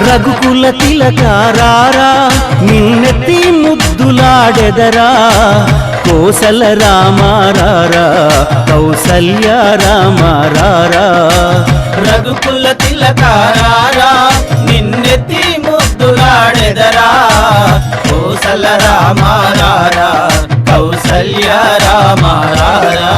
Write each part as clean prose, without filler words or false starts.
రఘుకుల తిలకారారా నిన్నెత్తి ముద్దులాడెదరా కోసల రామారారా కౌసల్య రామారారా రఘుకుల తిలకారారా నిన్నెత్తి ముద్దులాడెదరా కోసల రామారారా కౌసల్య రామారారా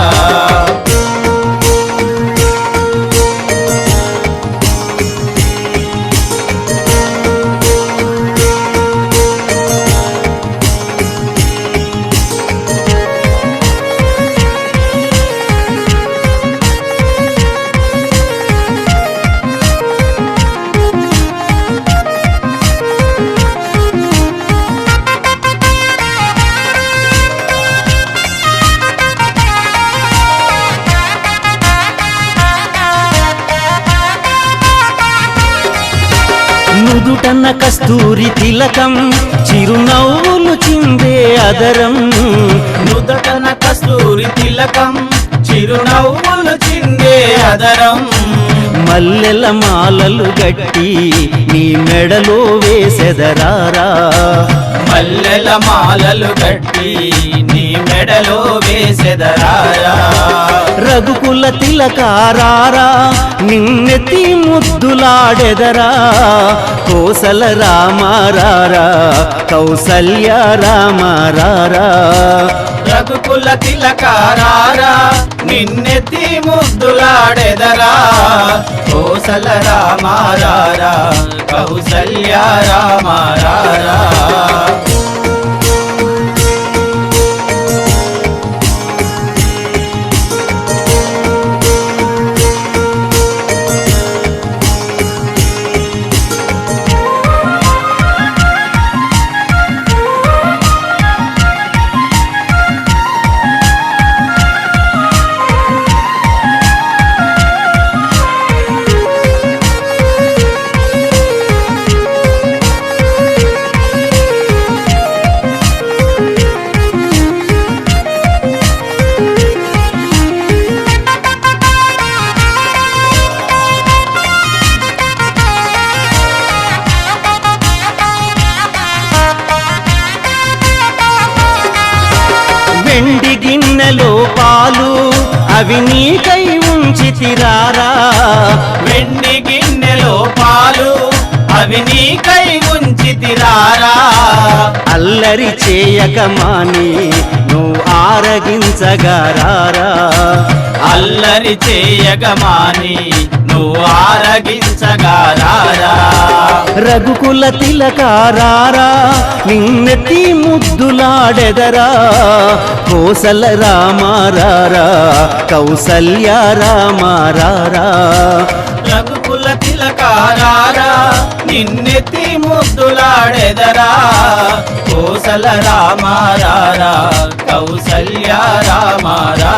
నుదుటన్న కస్తూరి తిలకం చిరునవ్వులు చిందే అదరం నుదుటన కస్తూరి తిలకం చిరునవ్వులు చిందే అదరం మల్లెల మాలలు గట్టి నీ మెడలో వేసెదరారా మల్లెల మాలలు గట్టి నీ మెడలో వేసెదరారా రఘుకుల తిలకారారా నిన్నెత్తి ముద్దులాడెదరా కోసల రామారారా కౌసల్య రామారారా రఘుకుల తిలకారారా నిన్నెత్తి ముద్దులాడెదరా కోసల రామారారా కౌసల్య రామారారా వెండి గిన్నెలో పాలు అవి నీకై ఉంచితిరారా వెండి గిన్నెలో పాలు అవి నీకై ఉంచితిరారా అల్లరి చేయక మాని నువ్వు ఆరగించగారారా అల్లరి చేయగమాని నువ్వు ఆరగించగారారా రఘుకుల తిలకారారా నిన్నెత్తి ముద్దులాడెదరా కోసల రామారారా కౌసల్య రామారారా రఘుకుల తిలకారారా నిన్నెత్తి ముద్దులాడెదరా కోసల రామారారా కౌసల్య రామారారా